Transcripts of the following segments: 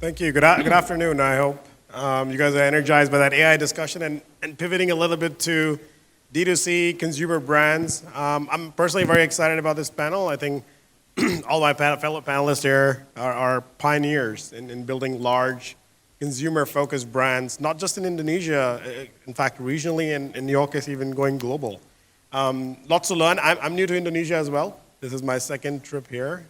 Thank you. Good afternoon. I hope you guys are energized by that AI discussion and pivoting a little bit to D2C consumer brands. I'm personally very excited about this panel. I think all my fellow panelists here are pioneers in building large consumer-focused brands, not just in Indonesia, in fact, regionally, and in your case, even going global. Lots to learn. I'm new to Indonesia as well. This is my second trip here.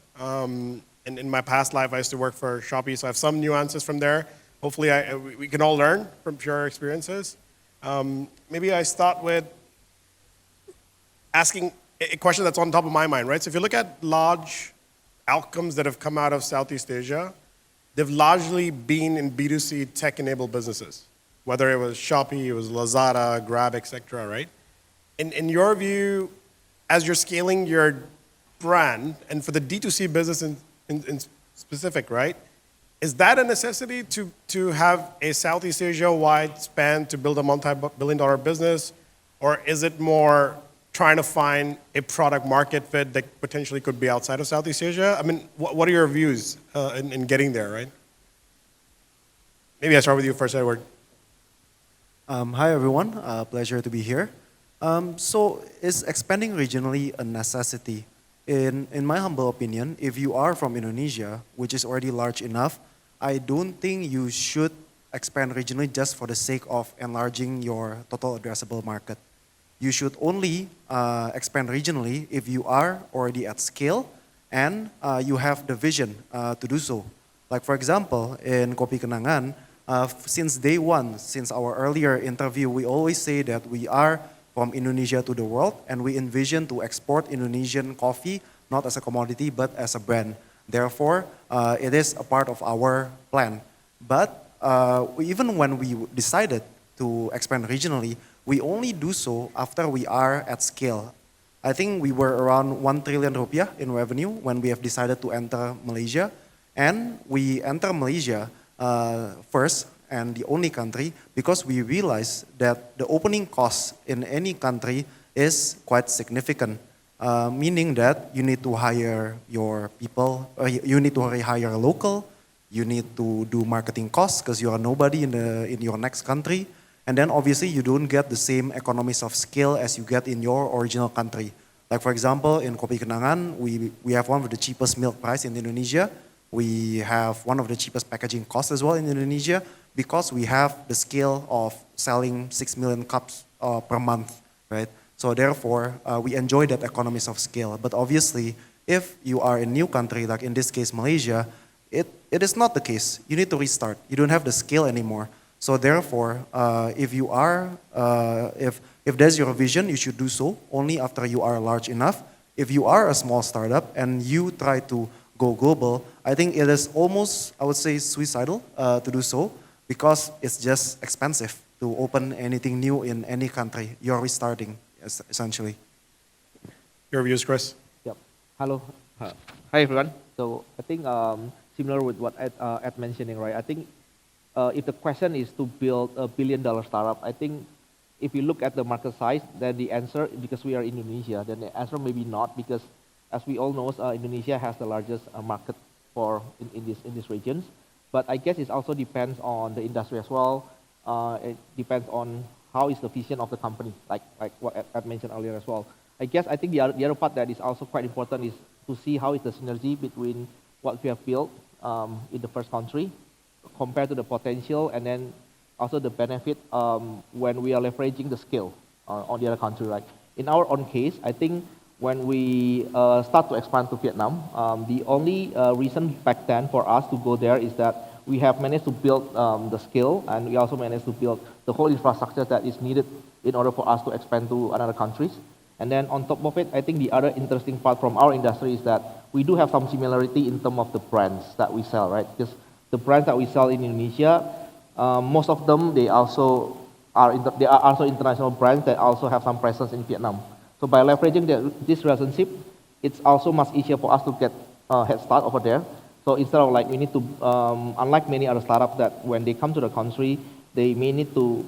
And in my past life, I used to work for Shopee, so I have some nuances from there. Hopefully, we can all learn from pure experiences. Maybe I start with asking a question that's on top of my mind, right? So if you look at large outcomes that have come out of Southeast Asia, they've largely been in B2C tech-enabled businesses, whether it was Shopee, it was Lazada, Grab, etc., right? In your view, as you're scaling your brand, and for the D2C business in specific, right? Is that a necessity to have a Southeast Asia-wide span to build a multi-billion-dollar business? Or is it more trying to find a product market fit that potentially could be outside of Southeast Asia? I mean, what are your views in getting there, right? Maybe I start with you first, Edward. Hi, everyone. Pleasure to be here. So is expanding regionally a necessity? In my humble opinion, if you are from Indonesia, which is already large enough, I don't think you should expand regionally just for the sake of enlarging your total addressable market. You should only expand regionally if you are already at scale and you have the vision to do so. Like for example, in Kopi Kenangan, since day one, since our earlier interview, we always say that we are from Indonesia to the world, and we envision to export Indonesian coffee not as a commodity but as a brand. Therefore, it is a part of our plan. But even when we decided to expand regionally, we only do so after we are at scale. I think we were around 1 trillion rupiah in revenue when we have decided to enter Malaysia, and we enter Malaysia first and the only country because we realized that the opening cost in any country is quite significant, meaning that you need to hire your people, you need to hire a local, you need to do marketing costs because you are nobody in your next country, and then obviously you don't get the same economies of scale as you get in your original country. Like for example, in Kopi Kenangan, we have one of the cheapest milk price in Indonesia. We have one of the cheapest packaging costs as well in Indonesia because we have the scale of selling 6 million cups per month, right? So therefore, we enjoy that economies of scale. But obviously, if you are a new country, like in this case, Malaysia, it is not the case. You need to restart. You don't have the scale anymore. So therefore, if there's your vision, you should do so only after you are large enough. If you are a small startup and you try to go global, I think it is almost, I would say, suicidal to do so because it's just expensive to open anything new in any country. You're restarting, essentially. Your views, Chris? Yep. Hello. Hi, everyone. So I think similar with what Ed mentioning, right? I think if the question is to build a billion-dollar startup, I think if you look at the market size, then the answer, because we are Indonesia, then the answer may be not because as we all know, Indonesia has the largest market in these regions. But I guess it also depends on the industry as well. It depends on how is the vision of the company, like what Ed mentioned earlier as well. I think the other part that is also quite important is to see how is the synergy between what we have built in the first country compared to the potential, and then also the benefit when we are leveraging the scale on the other country. Right? In our own case, I think when we start to expand to Vietnam, the only reason back then for us to go there is that we have managed to build the skill, and we also managed to build the whole infrastructure that is needed in order for us to expand to other countries. And then on top of it, I think the other interesting part from our industry is that we do have some similarity in terms of the brands that we sell, right? Because the brands that we sell in Indonesia, most of them, they are also international brands that also have some presence in Vietnam. So by leveraging this relationship, it's also much easier for us to get a head start over there. So instead of like we need to, unlike many other startups that when they come to the country, they may need to,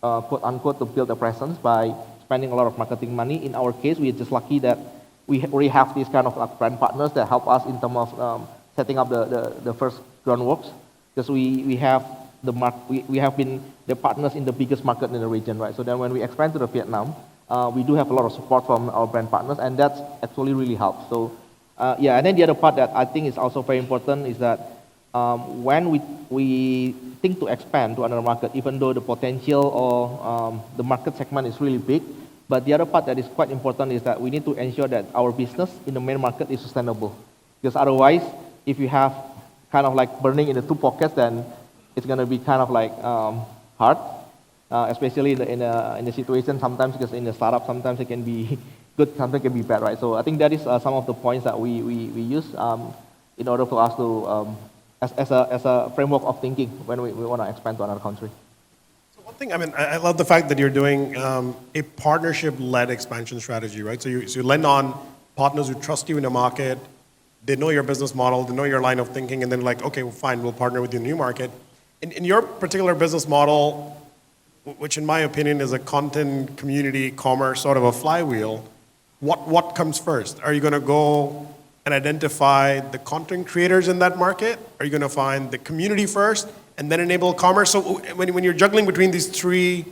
quote unquote, to build a presence by spending a lot of marketing money. In our case, we're just lucky that we already have these kind of like brand partners that help us in terms of setting up the first groundworks. because we have we have been the partners in the biggest market in the region, right? So then when we expand to the Vietnam, we do have a lot of support from our brand partners, and that's actually really helps. So yeah, and then the other part that I think is also very important is that when we think to expand to another market, even though the potential or the market segment is really big, but the other part that is quite important is that we need to ensure that our business in the main market is sustainable. Because otherwise, if you have kind of like burning in the two pockets, then it's going to be kind of like hard, especially in a situation sometimes, because in a startup sometimes it can be good, sometimes it can be bad, right? So I think that is some of the points that we use in order for us to as a framework of thinking when we want to expand to another country. So one thing, I mean, I love the fact that you're doing a partnership-led expansion strategy, right? So you lend on partners who trust you in the market, they know your business model, they know your line of thinking, and then like, okay, well, fine, we'll partner with you in the new market. In your particular business model, which in my opinion is a content, community, commerce, sort of a flywheel, what comes first? Are you going to go and identify the content creators in that market? Are you going to find the community first and then enable commerce? So when you're juggling between these three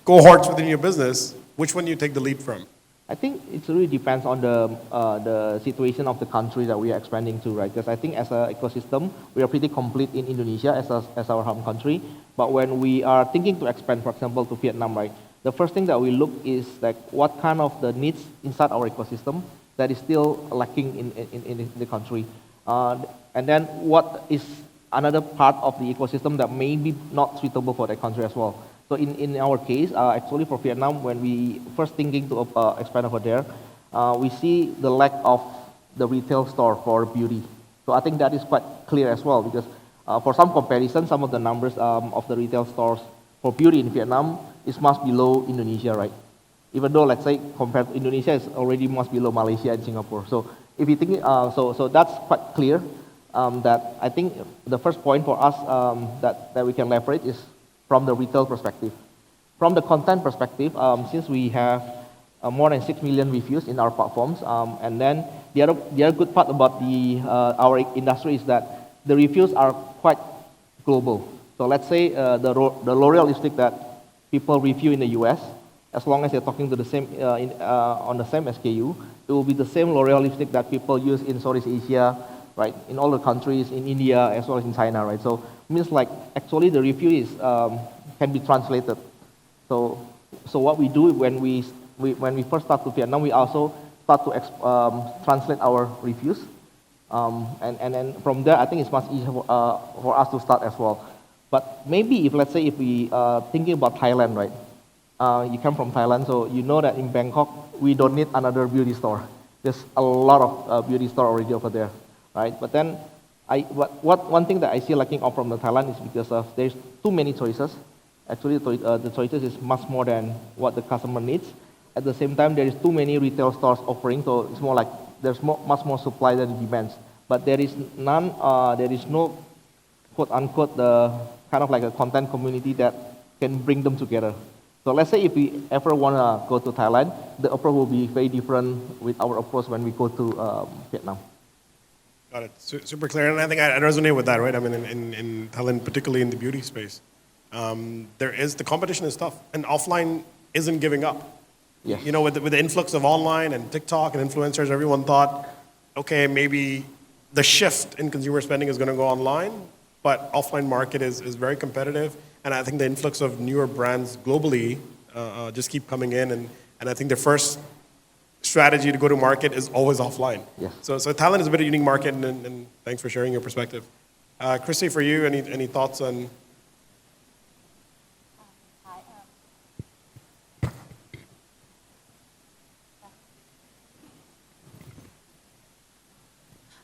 cohorts within your business, which one do you take the lead from? I think it really depends on the situation of the country that we are expanding to, right? Because I think as an ecosystem, we are pretty complete in Indonesia as our home country. But when we are thinking to expand, for example, to Vietnam, right? The first thing that we look is like what kind of the needs inside our ecosystem that is still lacking in the country. And then what is another part of the ecosystem that may be not suitable for that country as well. So in our case, actually for Vietnam, when we first thinking to expand over there, we see the lack of the retail store for beauty. So I think that is quite clear as well, because for some comparison, some of the numbers of the retail stores for beauty in Vietnam is much below Indonesia, right? Even though, let's say, compared to Indonesia, it's already much below Malaysia and Singapore. So if you think, so that's quite clear that I think the first point for us that we can leverage is from the retail perspective. From the content perspective, since we have more than 6 million reviews in our platforms, and then the other good part about our industry is that the reviews are quite global. So let's say the L'Oreal lipstick that people review in the US, as long as they're talking to the same on the same SKU, it will be the same L'Oreal lipstick that people use in Southeast Asia, right? In all the countries, in India as well as in China, right? So it means like actually the review is can be translated. So what we do when we first start to Vietnam, we also start to translate our reviews, and then from there I think it's much easier for us to start as well. But maybe if let's say if we thinking about Thailand, right? You come from Thailand, so you know that in Bangkok we don't need another beauty store. There's a lot of beauty store already over there, right? But then one thing that I see lacking off from the Thailand is because of there's too many choices. Actually, the choices is much more than what the customer needs. At the same time, there is too many retail stores offering, so it's more like there's much more supply than demands. But there is none. There is no quote unquote the kind of like a content community that can bring them together. So let's say if we ever want to go to Thailand, the approach will be very different with our approach when we go to Vietnam. Got it. Super clear. And I think I resonate with that, right? I mean, in Thailand, particularly in the beauty space, the competition is tough, and offline isn't giving up. Yes. You know, with the influx of online and TikTok and influencers, everyone thought, okay, maybe the shift in consumer spending is going to go online, but offline market is very competitive. And I think the influx of newer brands globally just keep coming in, and I think the first strategy to go to market is always offline. Yes. So Thailand is a bit of a unique market, and thanks for sharing your perspective. Chrissy, for you, any thoughts on?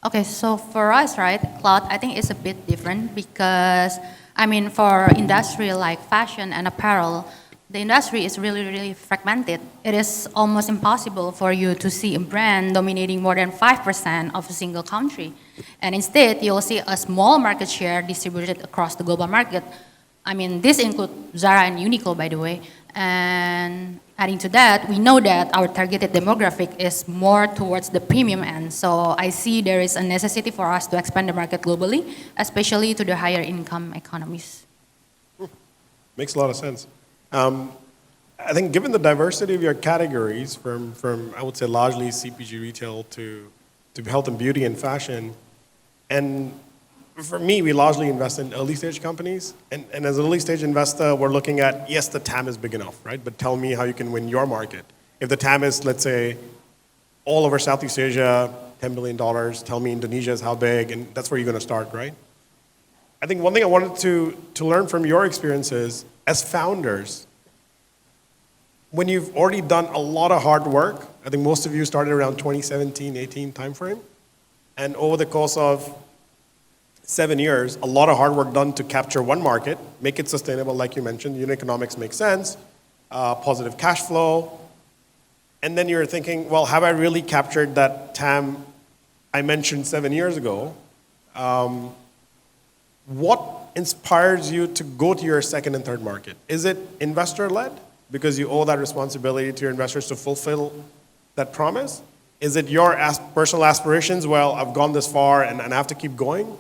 Okay, so for us, right, cloud, I think it's a bit different because, I mean, for industry like fashion and apparel, the industry is really, really fragmented. It is almost impossible for you to see a brand dominating more than 5% of a single country. And instead, you'll see a small market share distributed across the global market. I mean, this includes Zara and Uniqlo, by the way. And adding to that, we know that our targeted demographic is more towards the premium end. So I see there is a necessity for us to expand the market globally, especially to the higher income economies. Makes a lot of sense. I think given the diversity of your categories, from I would say largely CPG retail to health and beauty and fashion, and for me, we largely invest in early stage companies. And as an early stage investor, we're looking at, yes, the TAM is big enough, right? But tell me how you can win your market. If the TAM is, let's say, all over Southeast Asia, $10 billion, tell me Indonesia is how big, and that's where you're going to start, right? I think one thing I wanted to learn from your experiences as founders, when you've already done a lot of hard work, I think most of you started around 2017, 18 timeframe, and over the course of 7 years, a lot of hard work done to capture one market, make it sustainable, like you mentioned, unit economics make sense, positive cash flow, and then you're thinking, well, have I really captured that TAM I mentioned 7 years ago? What inspires you to go to your second and third market? Is it investor-led? Because you owe that responsibility to your investors to fulfill that promise? Is it your personal aspirations? Well, I've gone this far and I have to keep going?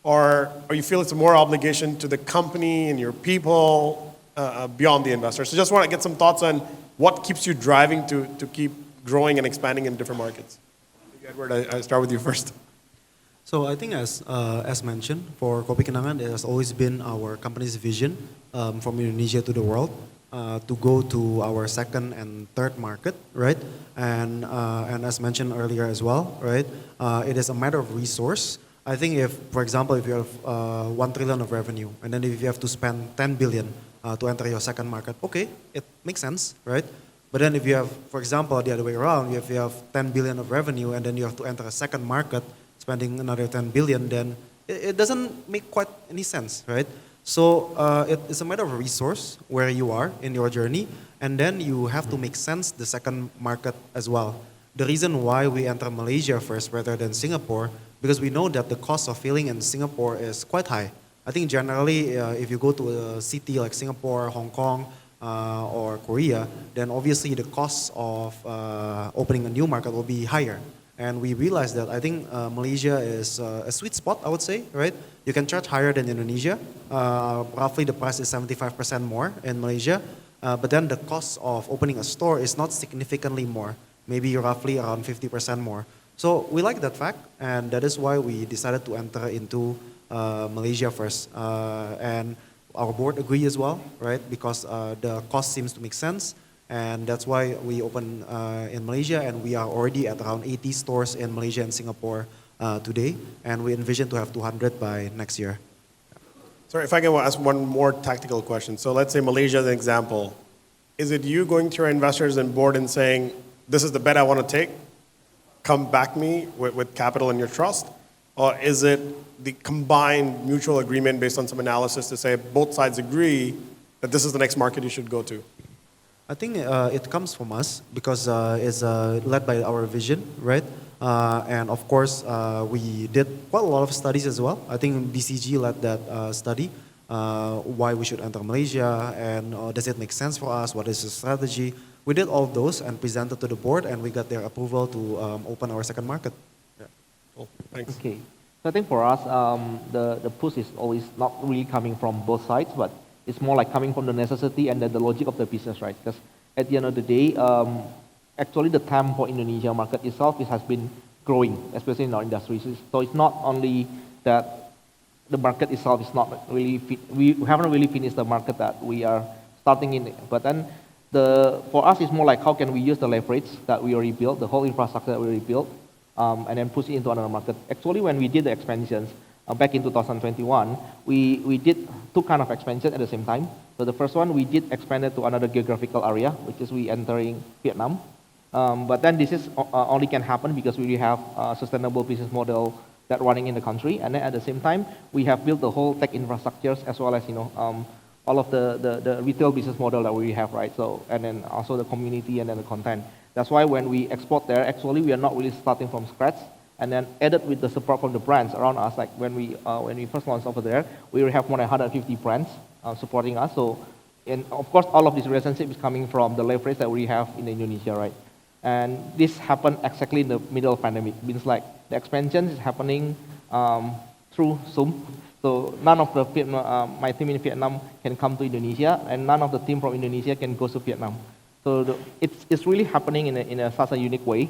Or you feel it's more obligation to the company and your people beyond the investors? So just want to get some thoughts on what keeps you driving to keep growing and expanding in different markets. Edward, I start with you first. So I think as mentioned, for Kopi Kenangan, it has always been our company's vision from Indonesia to the world to go to our second and third market, right? And as mentioned earlier as well, right? It is a matter of resource. I think if, for example, if you have 1 trillion of revenue, and then if you have to spend 10 billion to enter your second market, okay, it makes sense, right? But then if you have, for example, the other way around, if you have 10 billion of revenue and then you have to enter a second market, spending another 10 billion, then it doesn't make quite any sense, right? So it's a matter of resource where you are in your journey, and then you have to make sense the second market as well. The reason why we enter Malaysia first rather than Singapore, because we know that the cost of filling in Singapore is quite high. I think generally, if you go to a city like Singapore, Hong Kong, or Korea, then obviously the cost of opening a new market will be higher. And we realized that I think Malaysia is a sweet spot, I would say, right? You can charge higher than Indonesia. Roughly the price is 75% more in Malaysia. But then the cost of opening a store is not significantly more, maybe roughly around 50% more. So we like that fact, and that is why we decided to enter into Malaysia first. And our board agree as well, right? Because the cost seems to make sense. And that's why we open in Malaysia, and we are already at around 80 stores in Malaysia and Singapore today, and we envision to have 200 by next year. Sorry, if I can ask one more tactical question. So let's say Malaysia as an example. Is it you going to your investors and board and saying, this is the bet I want to take, come back me with capital and your trust? Or is it the combined mutual agreement based on some analysis to say both sides agree that this is the next market you should go to? I think it comes from us because it's led by our vision, right? And of course, we did quite a lot of studies as well. I think BCG led that study, why we should enter Malaysia, and does it make sense for us? What is the strategy? We did all of those and presented to the board, and we got their approval to open our second market. Yeah. Cool. Thanks. Okay. So I think for us, the push is always not really coming from both sides, but it's more like coming from the necessity and then the logic of the business, right? Because at the end of the day, actually the TAM for Indonesia market itself has been growing, especially in our industry. So it's not only that the market itself is not really, we haven't really finished the market that we are starting in, but then for us it's more like how can we use the leverage that we already built, the whole infrastructure that we already built, and then push it into another market. Actually, when we did the expansions, back in 2021, we did two kind of expansion at the same time. So the first one, we did expand it to another geographical area, which is we entering Vietnam. But then this is only can happen because we have a sustainable business model that running in the country. And then at the same time, we have built the whole tech infrastructures as well as, all of the retail business model that we have, right? So, and then also the community and then the content. That's why when we export there, actually, we are not really starting from scratch. And then added with the support from the brands around us, like when we first launched over there, we have more than 150 brands supporting us. So, and of course, all of this relationship is coming from the leverage that we have in Indonesia, right? And this happened exactly in the middle of pandemic. Means like the expansion is happening through Zoom. So none of the my team in Vietnam can come to Indonesia, and none of the team from Indonesia can go to Vietnam. So it's really happening in such a unique way.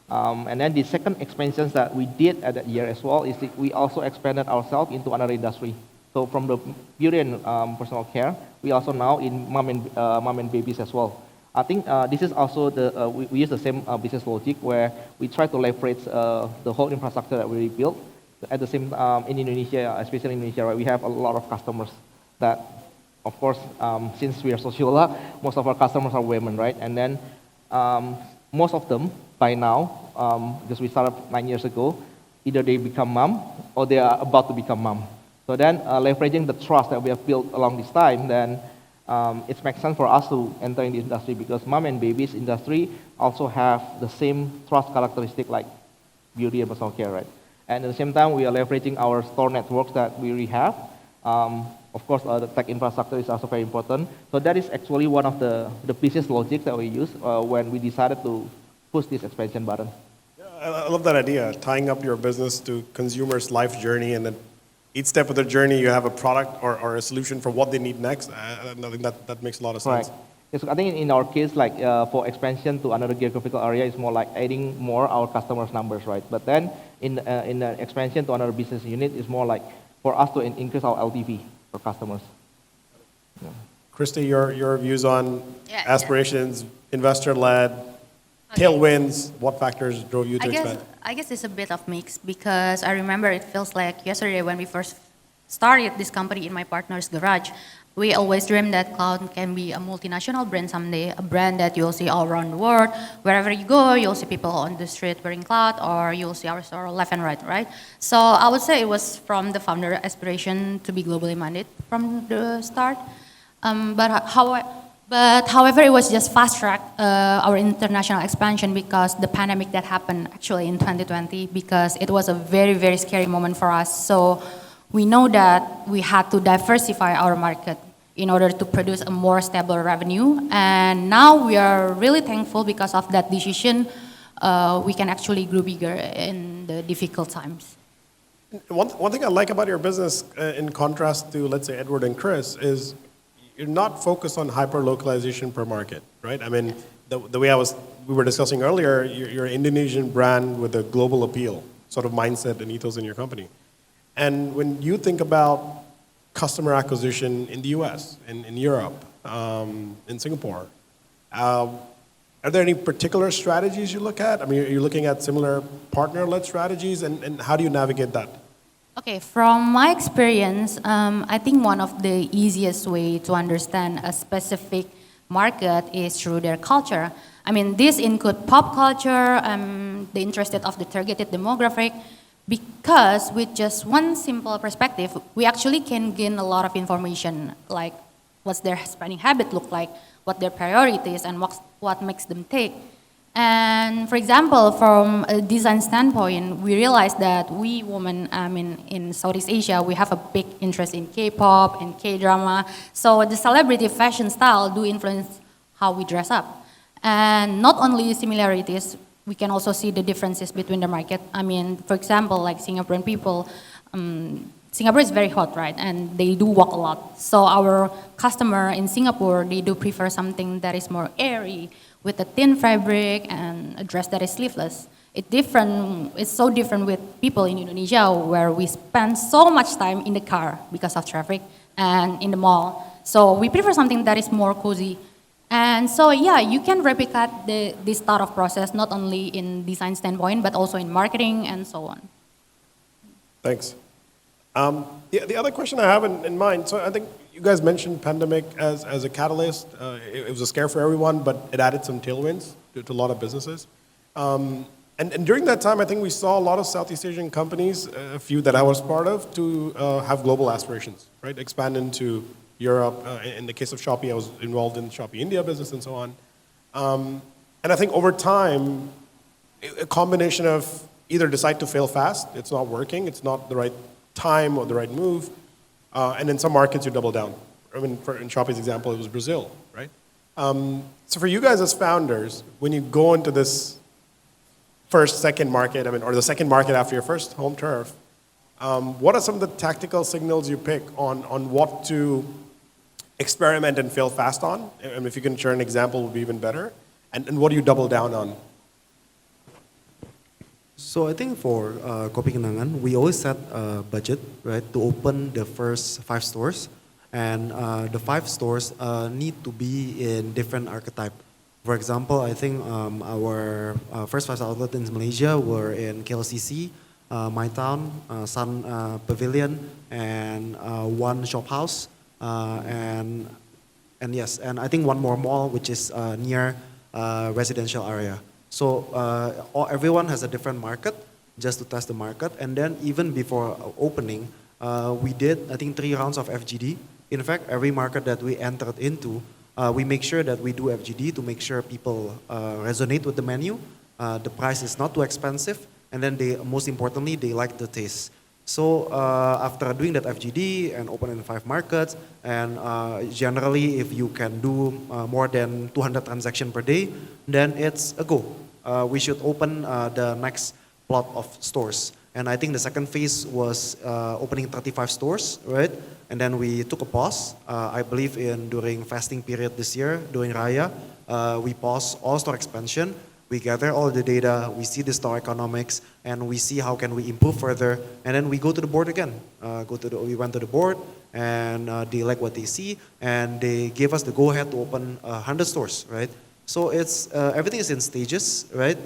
And then the second expansions that we did at that year as well is that we also expanded ourselves into another industry. So from the beauty and personal care, we also now in mom and babies as well. I think this is also we use the same business logic where we try to leverage the whole infrastructure that we built. At the same in Indonesia, especially in Indonesia, right, we have a lot of customers that, of course, since we are Sociola, most of our customers are women, right? And then most of them by now, because we started 9 years ago, either they become mom or they are about to become mom. So then leveraging the trust that we have built along this time, then it makes sense for us to enter in the industry because mom and babies industry also have the same trust characteristic like beauty and personal care, right? And at the same time, we are leveraging our store networks that we already have. Of course, the tech infrastructure is also very important. So that is actually one of the business logics that we use when we decided to push this expansion button. Yeah, I love that idea, tying up your business to consumers' life journey, and then each step of the journey, you have a product or a solution for what they need next. I think that makes a lot of sense. Right. Yes, I think in our case, like for expansion to another geographical area, it's more like adding more our customers' numbers, right? But then in the expansion to another business unit, it's more like for us to increase our LTV for customers. Yeah. Christy, your views on Yeah, aspirations, investor-led, tailwinds, what factors drove you to expand? I guess it's a bit of mix because I remember it feels like yesterday when we first started this company in my partner's garage. We always dreamed that Cloud can be a multinational brand someday, a brand that you'll see all around the world. Wherever you go, you'll see people on the street wearing Cloud, or you'll see our store left and right? So I would say it was from the founder aspiration to be globally minded from the start. But however, it was just fast track our international expansion because the pandemic that happened actually in 2020 because it was a very, very scary moment for us. So we know that we had to diversify our market in order to produce a more stable revenue. And now we are really thankful because of that decision, we can actually grow bigger in the difficult times. One thing I like about your business, in contrast to, let's say, Edward and Chris, is you're not focused on hyper-localization per market, right? I mean, the way we were discussing earlier, you're an Indonesian brand with a global appeal sort of mindset and ethos in your company. And when you think about customer acquisition in the US, in Europe, in Singapore, are there any particular strategies you look at? I mean, are you looking at similar partner-led strategies, and how do you navigate that? Okay, from my experience, I think one of the easiest way to understand a specific market is through their culture. I mean, this include pop culture, the interested of the targeted demographic, because with just one simple perspective, we actually can gain a lot of information, like what's their spending habit look like, what their priorities, and what makes them tick. And for example, from a design standpoint, we realized that we women, in Southeast Asia, we have a big interest in K-pop and K-drama. So the celebrity fashion style do influence how we dress up. And not only similarities, we can also see the differences between the market. I mean, for example, like Singaporean people, Singapore is very hot, right? And they do walk a lot. So our customer in Singapore, they do prefer something that is more airy, with a thin fabric and a dress that is sleeveless. It's so different with people in Indonesia where we spend so much time in the car because of traffic and in the mall. So we prefer something that is more cozy. And so yeah, you can replicate this thought of process not only in design standpoint, but also in marketing and so on. Thanks. The other question I have in mind, so I think you guys mentioned pandemic as a catalyst. It was a scare for everyone, but it added some tailwinds to a lot of businesses. And during that time, I think we saw a lot of Southeast Asian companies, a few that I was part of, to have global aspirations, right? Expand into Europe. In the case of Shopee, I was involved in Shopee India business and so on. And I think over time, a combination of either decide to fail fast, it's not working, it's not the right time or the right move, and in some markets you double down, I mean, in Shopee's example, it was Brazil, right? So for you guys as founders, when you go into this first, second market, I mean, or the second market after your first home turf, what are some of the tactical signals you pick on what to experiment and fail fast on? And if you can share an example, would be even better. And what do you double down on? So I think for Kopi Kenangan, we always set a budget, right, to open the first 5 stores. And the 5 stores need to be in different archetype. For example, I think our first 5 outlets in Malaysia were in KLCC, My Town, Sun Pavilion, and one shop house. And yes, and I think one more mall, which is near residential area. So everyone has a different market, just to test the market. And then even before opening, we did, I think, 3 rounds of FGD. In fact, every market that we entered into, we make sure that we do FGD to make sure people resonate with the menu. The price is not too expensive, and then most importantly, they like the taste. So after doing that FGD and open in 5 markets, and generally if you can do more than 200 transactions per day, then it's a go. We should open the next plot of stores. And I think the second phase was opening 35 stores, right? And then we took a pause. I believe during fasting period this year, during Raya, we paused all store expansion. We gather all the data, we see the store economics, and we see how can we improve further. And then we go to the board again. We went to the board, and they like what they see, and they gave us the go-ahead to open 100 stores, right? So it's everything is in stages, right?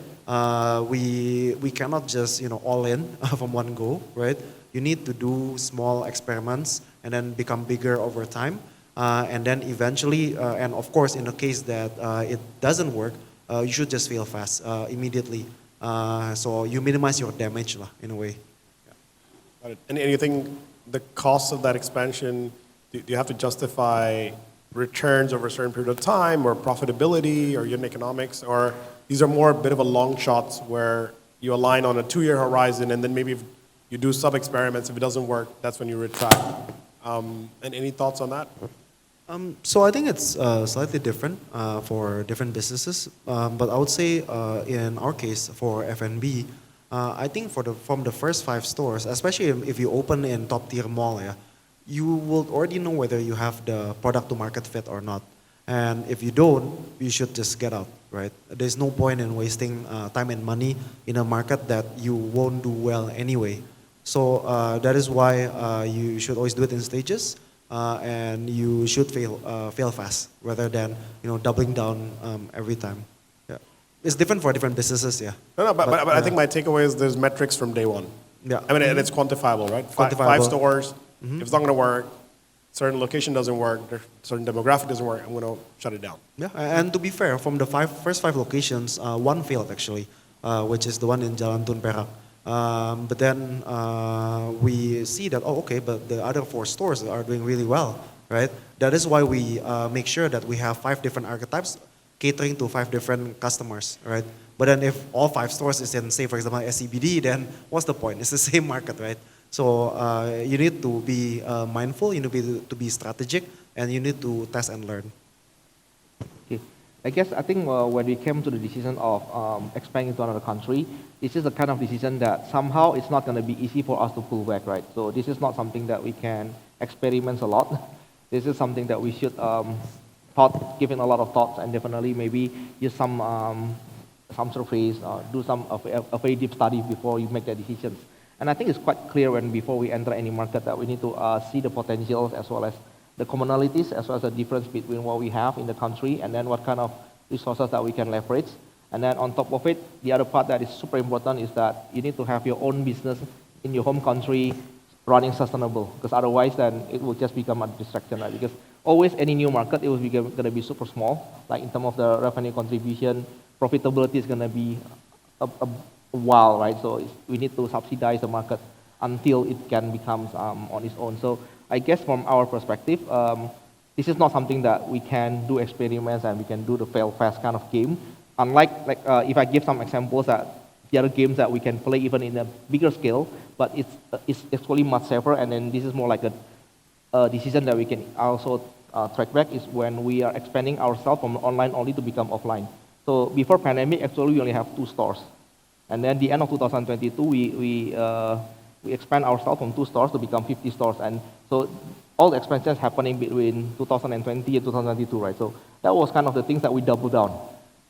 We cannot just all in from one go, right? You need to do small experiments and then become bigger over time, and then eventually, and of course, in the case that it doesn't work, you should just fail fast immediately. So you minimize your damage in a way. Yeah. Got it. And you think the cost of that expansion, do you have to justify returns over a certain period of time, or profitability, or unit economics, or these are more a bit of a long shots where you align on a 2-year horizon, and then maybe if you do sub-experiments, if it doesn't work, that's when you retract. And any thoughts on that? So I think it's slightly different for different businesses, but I would say in our case for F&B, I think from the first 5 stores, especially if you open in top tier mall, you will already know whether you have the product to market fit or not. And if you don't, you should just get out, right? There's no point in wasting time and money in a market that you won't do well anyway. So that is why you should always do it in stages, and you should fail fast rather than doubling down every time. Yeah, it's different for different businesses. Yeah. No, but I think my takeaway is there's metrics from day one. Yeah. I mean, and it's quantifiable, right? Quantifiable. 5 stores. If it's not going to work, certain location doesn't work, certain demographic doesn't work, I'm going to shut it down. Yeah, and to be fair, from the first 5 locations, 1 failed actually, which is the one in Jalan Tun Perak. But then we see that, okay, but the other 4 stores are doing really well, right? That is why we make sure that we have 5 different archetypes catering to 5 different customers, right? But then if all 5 stores is in, say, for example, SCBD, then what's the point? It's the same market, right? So you need to be mindful, you need to be strategic, and you need to test and learn. Okay. I think when we came to the decision of expanding to another country, this is the kind of decision that somehow it's not going to be easy for us to pull back, right? So this is not something that we can experiment a lot. This is something that we should give it a lot of thoughts, and definitely maybe use some surface, do a very deep study before you make the decisions. And I think it's quite clear before we enter any market that we need to see the potentials as well as the commonalities, as well as the difference between what we have in the country and then what kind of resources that we can leverage. And then on top of it, the other part that is super important is that you need to have your own business in your home country running sustainable, because otherwise then it will just become a distraction, right? Because always any new market, it will be going to be super small, like in terms of the revenue contribution, profitability is going to be a while, right? So we need to subsidize the market until it can become on its own. So I guess from our perspective, this is not something that we can do experiments and we can do the fail fast kind of game. Unlike, if I give some examples that the other games that we can play even in a bigger scale, but it's actually much safer, and then this is more like a decision that we can also track back is when we are expanding ourselves from online only to become offline. So before pandemic, actually we only have 2 stores. And then the end of 2022, we expand ourselves from 2 stores to become 50 stores. And so all the expansions happening between 2020 and 2022, right? So that was kind of the things that we doubled down.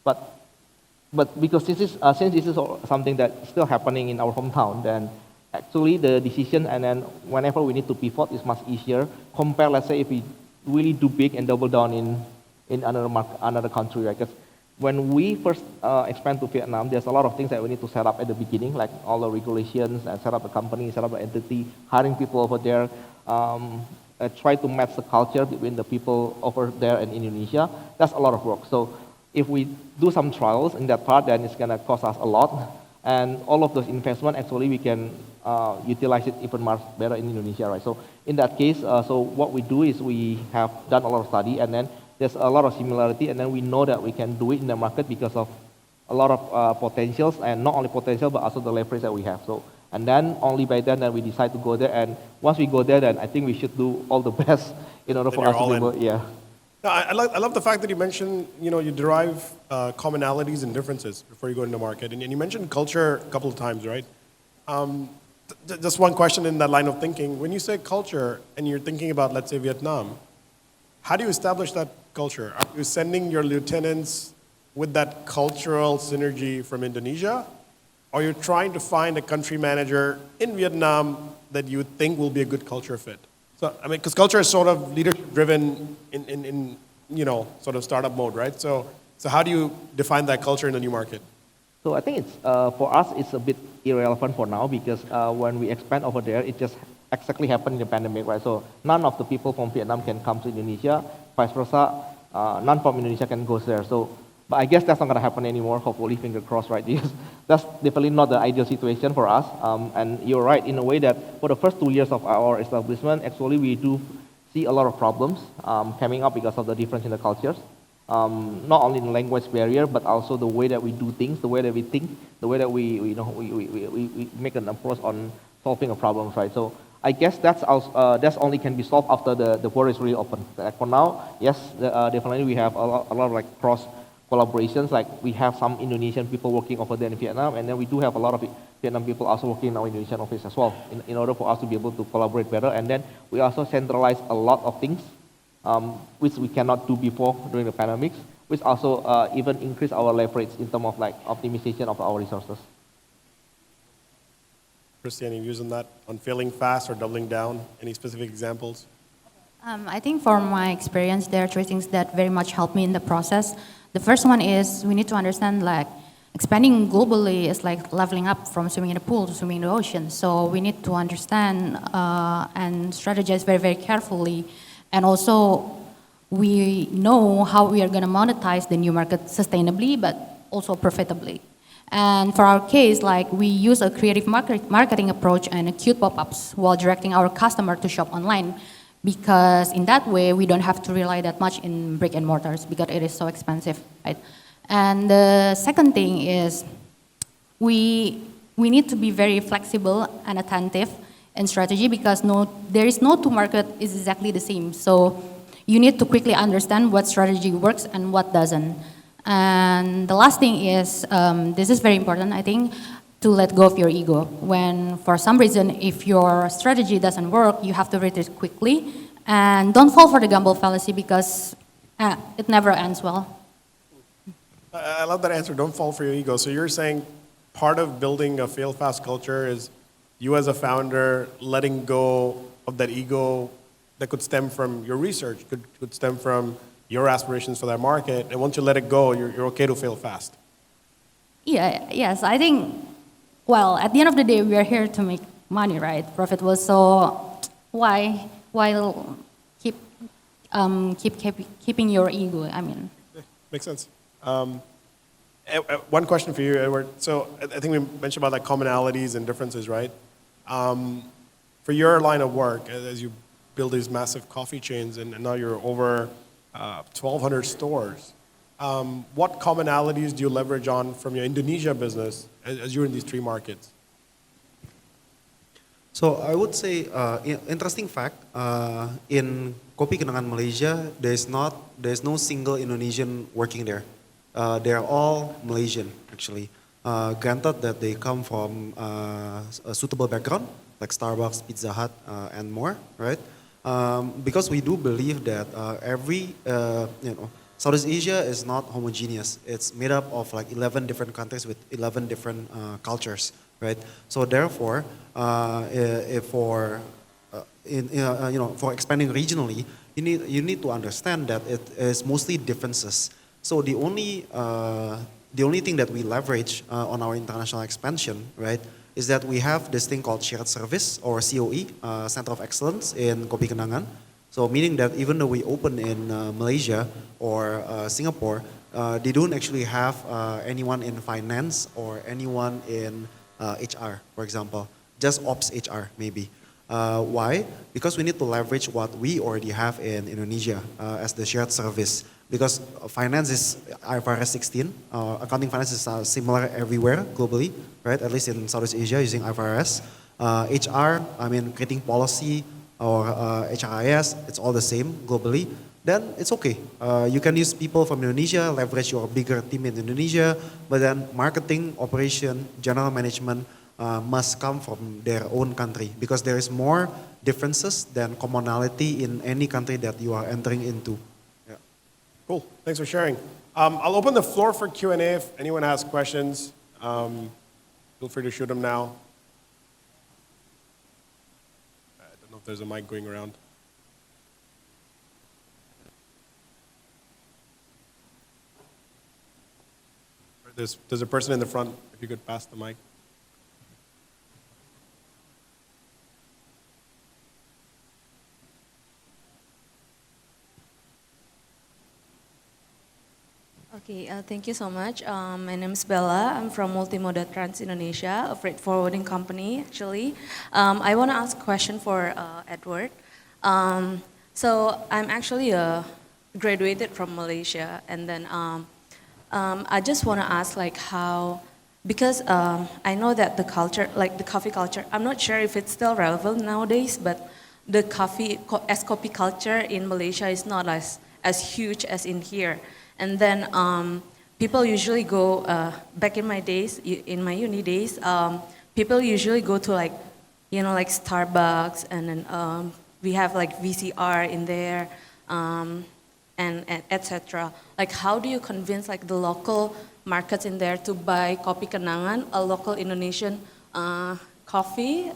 But because since this is something that's still happening in our hometown, then actually the decision and then whenever we need to pivot is much easier compared, let's say, if we really do big and double down in another country, right? Because when we first expand to Vietnam, there's a lot of things that we need to set up at the beginning, like all the regulations and set up a company, set up an entity, hiring people over there, try to match the culture between the people over there in Indonesia. That's a lot of work. So if we do some trials in that part, then it's going to cost us a lot. And all of those investment, actually, we can utilize it even much better in Indonesia, right? So in that case, so what we do is we have done a lot of study, and then there's a lot of similarity, and then we know that we can do it in the market because of a lot of potentials, and not only potential, but also the leverage that we have. So, and then only by then we decide to go there, and once we go there, then I think we should do all the best in order for you're us to all be in. able, yeah. No, I love the fact that you mentioned, you derive commonalities and differences before you go into market. And you mentioned culture a couple of times, right? Just one question in that line of thinking. When you say culture and you're thinking about, let's say, Vietnam, how do you establish that culture? Are you sending your lieutenants with that cultural synergy from Indonesia? Or you're trying to find a country manager in Vietnam that you think will be a good culture fit? So, I mean, because culture is sort of leadership driven in sort of startup mode, right? So how do you define that culture in a new market? So I think it's for us it's a bit irrelevant for now because when we expand over there, it just exactly happened in the pandemic, right? So none of the people from Vietnam can come to Indonesia, vice versa. None from Indonesia can go there. So, but I guess that's not going to happen anymore. Hopefully, finger crossed, right? Because that's definitely not the ideal situation for us. And you're right in a way that for the first 2 years of our establishment, actually we do see a lot of problems coming up because of the difference in the cultures. Not only the language barrier, but also the way that we do things, the way that we think, the way that we make an approach on solving a problem, right? So I guess that's only can be solved after the border is really open. Like for now, yes, definitely we have a lot of like cross collaborations. Like we have some Indonesian people working over there in Vietnam, and then we do have a lot of Vietnam people also working in our Indonesian office as well, in order for us to be able to collaborate better. And then we also centralize a lot of things, which we cannot do before during the pandemics, which also even increase our leverage in terms of like optimization of our resources. Christy, any views on that? On failing fast or doubling down? Any specific examples? I think from my experience, there are 3 things that very much helped me in the process. The first one is we need to understand like expanding globally is like leveling up from swimming in a pool to swimming in the ocean. So we need to understand and strategize very, very carefully. And also we know how we are going to monetize the new market sustainably, but also profitably. And for our case, like we use a creative marketing approach and cute pop-ups while directing our customer to shop online. Because in that way, we don't have to rely that much in brick and mortars because it is so expensive, right? And the second thing is we need to be very flexible and attentive in strategy because there is no 2 market is exactly the same. So you need to quickly understand what strategy works and what doesn't. And the last thing is, this is very important, I think, to let go of your ego. When, for some reason, if your strategy doesn't work, you have to retreat quickly. And don't fall for the gamble fallacy because it never ends well. I love that answer. Don't fall for your ego. So you're saying part of building a fail fast culture is you as a founder letting go of that ego that could stem from your research, could stem from your aspirations for that market. And once you let it go, you're okay to fail fast. Yeah, yes, I think, well, at the end of the day, we are here to make money, right? Profit was so why keeping your ego? I mean, Makes sense. One question for you, Edward. So I think we mentioned about like commonalities and differences, right? For your line of work, as you build these massive coffee chains, and now you're over 1,200 stores. What commonalities do you leverage on from your Indonesia business as you're in these 3 markets? So I would say, interesting fact, in Kopi Kenangan Malaysia, there's no single Indonesian working there. They're all Malaysian actually. Granted that they come from a suitable background, like Starbucks, Pizza Hut, and more, right? Because we do believe that Southeast Asia is not homogeneous. It's made up of like 11 different countries with 11 different cultures, right? So therefore, for expanding regionally, you need to understand that it is mostly differences. So the only thing that we leverage on our international expansion, right, is that we have this thing called shared service or COE, Center of Excellence in Kopi Kenangan. So meaning that even though we open in Malaysia or Singapore, they don't actually have anyone in finance or anyone in HR, for example, just ops HR maybe. Why? Because we need to leverage what we already have in Indonesia as the shared service. Because finance is IFRS 16, accounting finance is similar everywhere globally, right? At least in Southeast Asia using IFRS. HR, I mean creating policy or HRIS, it's all the same globally. Then it's okay. You can use people from Indonesia, leverage your bigger team in Indonesia, but then marketing, operation, general management must come from their own country because there is more differences than commonality in any country that you are entering into. Yeah. Cool. Thanks for sharing. I'll open the floor for Q&A if anyone has questions. Feel free to shoot them now. I don't know if there's a mic going around. There's a person in the front, if you could pass the mic. Okay, thank you so much. My name is Bella. I'm from Multimoda Trans Indonesia, a freight forwarding company, actually. I want to ask a question for Edward. So I'm actually graduated from Malaysia, and then I just want to ask, like, how, because I know that the culture, like the coffee culture, I'm not sure if it's still relevant nowadays, but the coffee culture in Malaysia is not as huge as in here. And then people usually go, back in my days, in my uni days, people usually go to like Starbucks, and then we have like VCR in there, and etc. Like, how do you convince like the local markets in there to buy Kopi Kenangan, a local Indonesian coffee,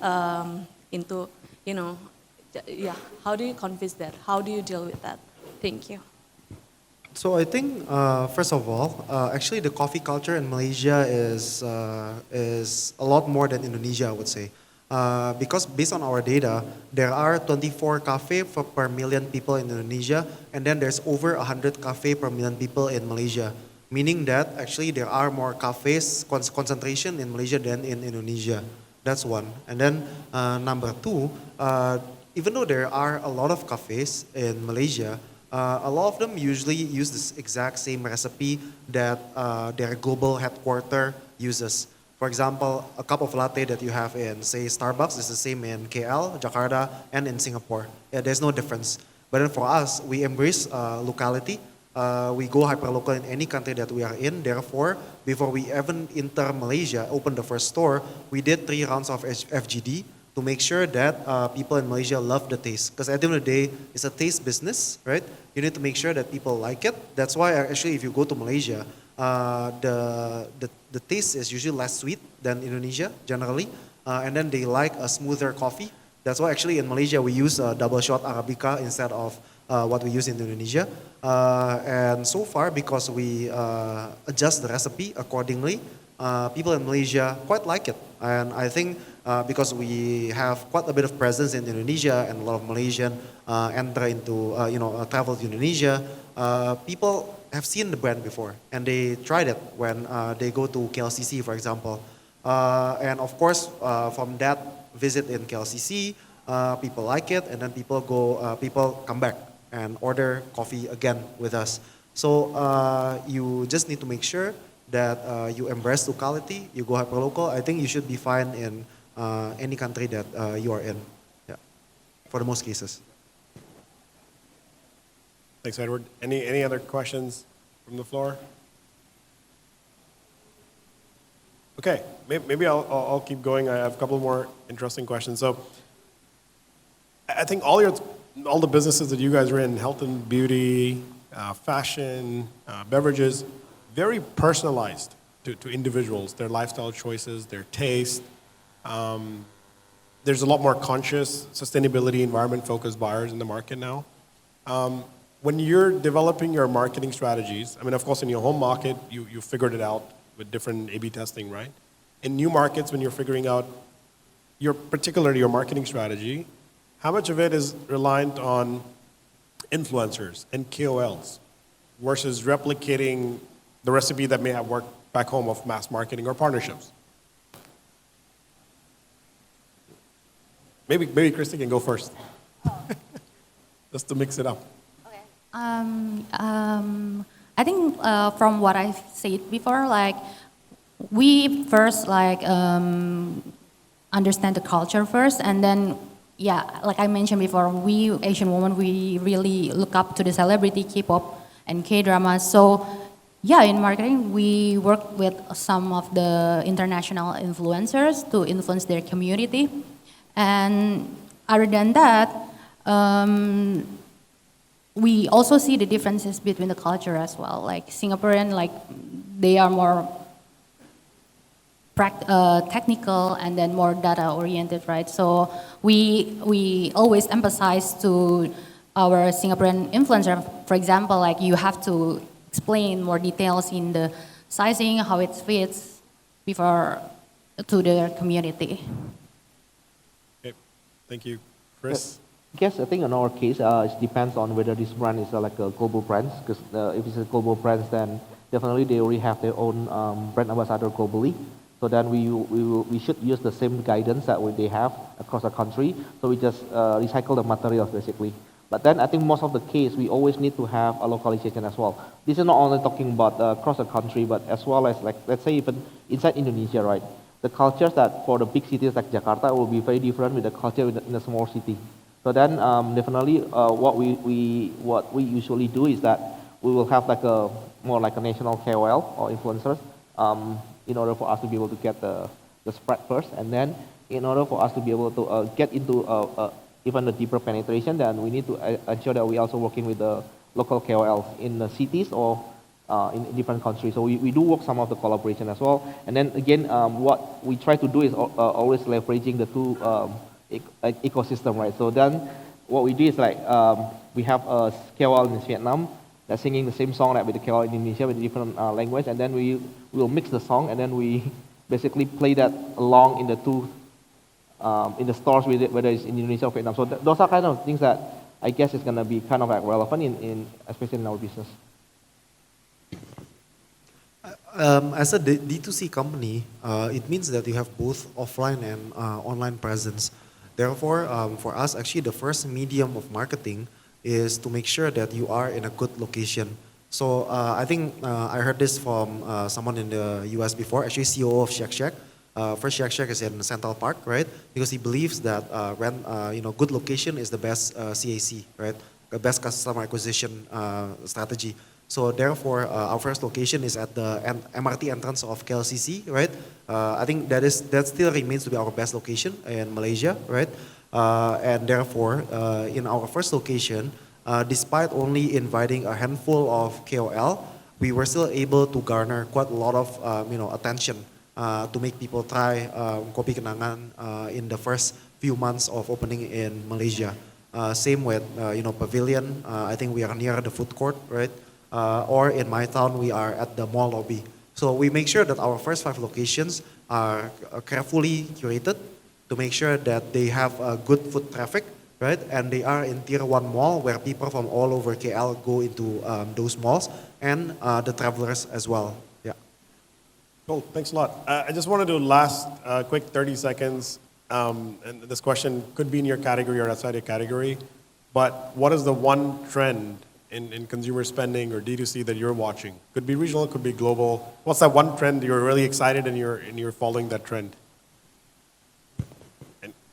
into, yeah, how do you convince that? How do you deal with that? Thank you. So I think, first of all, actually the coffee culture in Malaysia is a lot more than Indonesia, I would say. Because based on our data, there are 24 cafes per million people in Indonesia, and then there's over 100 cafes per million people in Malaysia. Meaning that actually there are more cafes concentration in Malaysia than in Indonesia. That's one. And then number two, even though there are a lot of cafes in Malaysia, a lot of them usually use this exact same recipe that their global headquarter uses. For example, a cup of latte that you have in, say, Starbucks is the same in KL, Jakarta, and in Singapore. Yeah, there's no difference. But then for us, we embrace locality. We go hyperlocal in any country that we are in. Therefore, before we even enter Malaysia, open the first store, we did 3 rounds of FGD to make sure that people in Malaysia love the taste. Because at the end of the day, it's a taste business, right? You need to make sure that people like it. That's why actually if you go to Malaysia, the taste is usually less sweet than Indonesia generally. And then they like a smoother coffee. That's why actually in Malaysia we use a double shot Arabica instead of what we use in Indonesia. And so far, because we adjust the recipe accordingly, people in Malaysia quite like it. And I think because we have quite a bit of presence in Indonesia and a lot of Malaysian enter into, travel to Indonesia, people have seen the brand before and they tried it when they go to KLCC, for example. And of course, from that visit in KLCC, people like it, and then people come back and order coffee again with us. So you just need to make sure that you embrace locality, you go hyperlocal. I think you should be fine in any country that you are in, yeah, for the most cases. Thanks, Edward. Any other questions from the floor? Okay, maybe I'll keep going. I have a couple more interesting questions. So I think all the businesses that you guys are in, health and beauty, fashion, beverages, very personalized to individuals, their lifestyle choices, their taste. There's a lot more conscious sustainability, environment-focused buyers in the market now. When you're developing your marketing strategies, I mean, of course, in your home market, you figured it out with different A/B testing, right? In new markets, when you're figuring out particularly your marketing strategy, how much of it is reliant on influencers and KOLs versus replicating the recipe that may have worked back home of mass marketing or partnerships? Maybe Christy can go first, just to mix it up. I think from what I said before, like we first understand the culture first, and then like I mentioned before, we Asian women, we really look up to the celebrity K-pop and K-dramas. So in marketing we work with some of the international influencers to influence their community, and other than that. We also see the differences between the culture as well. Like Singaporean, like they are more technical and then more data oriented, right? So we always emphasize to our Singaporean influencer, for example, like you have to explain more details in the sizing, how it fits before to their community. Okay, thank you, Chris. Yes, I think in our case, it depends on whether this brand is like a global brand. Because if it's a global brand, then definitely they already have their own brand ambassador globally. So then we should use the same guidance that they have across the country. So we just recycle the materials basically. But then I think most of the case, we always need to have a localization as well. This is not only talking about across the country, but as well as like, let's say even inside Indonesia, right? The cultures that for the big cities like Jakarta will be very different with the culture in a small city. So then definitely what we usually do is that we will have like more like a national KOL or influencers in order for us to be able to get the spread first, and then in order for us to be able to get into even a deeper penetration, then we need to ensure that we also working with the local KOLs in the cities or in different countries. So we do work some of the collaboration as well, and then again what we try to do is always leveraging the two ecosystem, right? So then what we do is like we have a KOL in Vietnam that's singing the same song like with the KOL in Indonesia with a different language, and then we will mix the song, and then we basically play that along in the two in the stores, whether it's in Indonesia or Vietnam. So those are kind of things that I guess is going to be kind of like relevant in especially in our business. As a D2C company, it means that you have both offline and online presence. Therefore, for us, actually, the first medium of marketing is to make sure that you are in a good location. So I think I heard this from someone in the US before, actually CEO of Shack Shack. First Shack Shack is in Central Park, right? Because he believes that good location is the best CAC, right? The best customer acquisition strategy. So therefore, our first location is at the MRT entrance of KLCC, right? I think that still remains to be our best location in Malaysia, right? And therefore, in our first location, despite only inviting a handful of KOL, we were still able to garner quite a lot of attention to make people try Kopi Kenangan in the first few months of opening in Malaysia. Same with Pavilion. I think we are near the food court, right? Or in my town, we are at the mall lobby. So we make sure that our first 5 locations are carefully curated to make sure that they have good foot traffic, right? And they are in tier 1 mall where people from all over KL go into those malls, and the travelers as well. Yeah. Cool, thanks a lot. I just want to do last quick 30 seconds, and this question could be in your category or outside your category, but what is the one trend in consumer spending or D2C that you're watching? Could be regional, could be global. What's that one trend you're really excited and you're following that trend?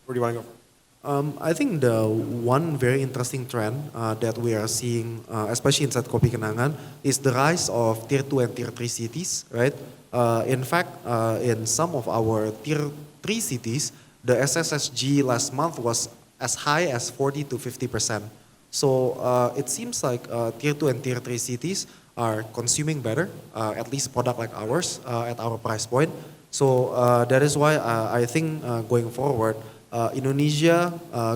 Where do you want to go? I think the one very interesting trend that we are seeing, especially inside Kopi Kenangan, is the rise of Tier 2 and Tier 3 cities, right? In fact, in some of our Tier 3 cities, the SSSG last month was as high as 40 to 50%. So it seems like Tier 2 and Tier 3 cities are consuming better, at least product like ours, at our price point. So that is why I think going forward, Indonesia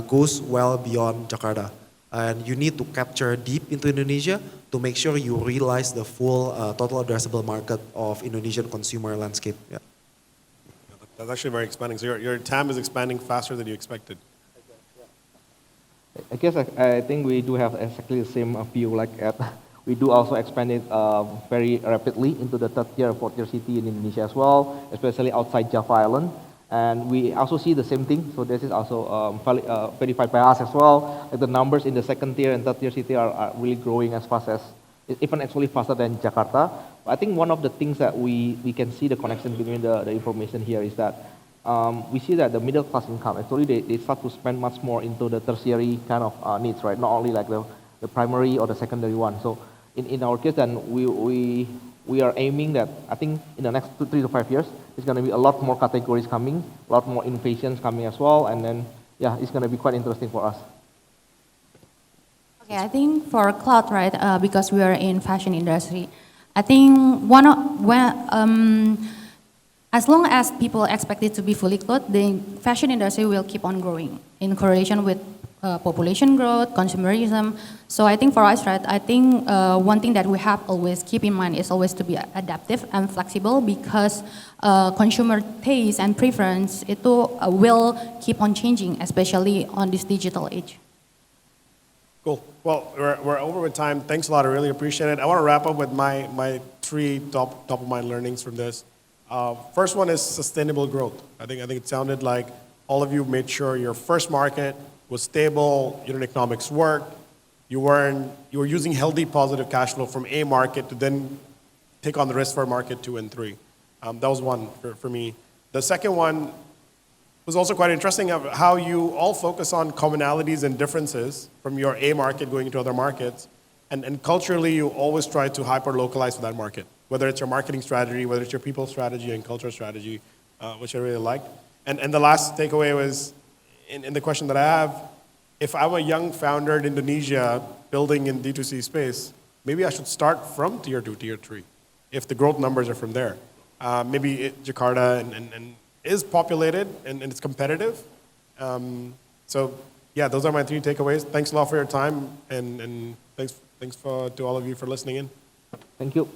goes well beyond Jakarta. And you need to capture deep into Indonesia to make sure you realize the full total addressable market of Indonesian consumer landscape. Yeah. That's actually very expanding. So your TAM is expanding faster than you expected. I guess I think we do have exactly the same view like Ed. We do also expand it very rapidly into the third tier, fourth tier city in Indonesia as well, especially outside Java Island. And we also see the same thing. So this is also verified by us as well. Like the numbers in the second tier and third tier city are really growing as fast as, even actually faster than Jakarta. But I think one of the things that we can see the connection between the information here is that we see that the middle class income, actually they start to spend much more into the tertiary kind of needs, right? Not only like the primary or the secondary one. So in our case, then we are aiming that I think in the next 3 to 5 years, there's going to be a lot more categories coming, a lot more innovations coming as well, and then yeah, it's going to be quite interesting for us. Okay, I think for cloud, right, because we are in fashion industry, I think as long as people expect it to be fully clothed, the fashion industry will keep on growing in correlation with population growth, consumerism. So I think for us, right, I think one thing that we have always keep in mind is always to be adaptive and flexible because consumer taste and preference will keep on changing, especially on this digital age. Cool. Well, we're over with time. Thanks a lot. I really appreciate it. I want to wrap up with my three top of mind learnings from this. First one is sustainable growth. I think it sounded like all of you made sure your first market was stable, unit economics worked, you were using healthy positive cash flow from a market to then take on the risk for market 2 and 3. That was one for me. The second one was also quite interesting of how you all focus on commonalities and differences from your A market going into other markets. And culturally, you always try to hyper-localize for that market, whether it's your marketing strategy, whether it's your people strategy and culture strategy, which I really liked. And the last takeaway was, in the question that I have, if I'm a young founder in Indonesia building in D2C space, maybe I should start from tier 2, tier 3, if the growth numbers are from there. Maybe Jakarta and is populated and it's competitive. So yeah, those are my 3 takeaways. Thanks a lot for your time and thanks to all of you for listening in. Thank you.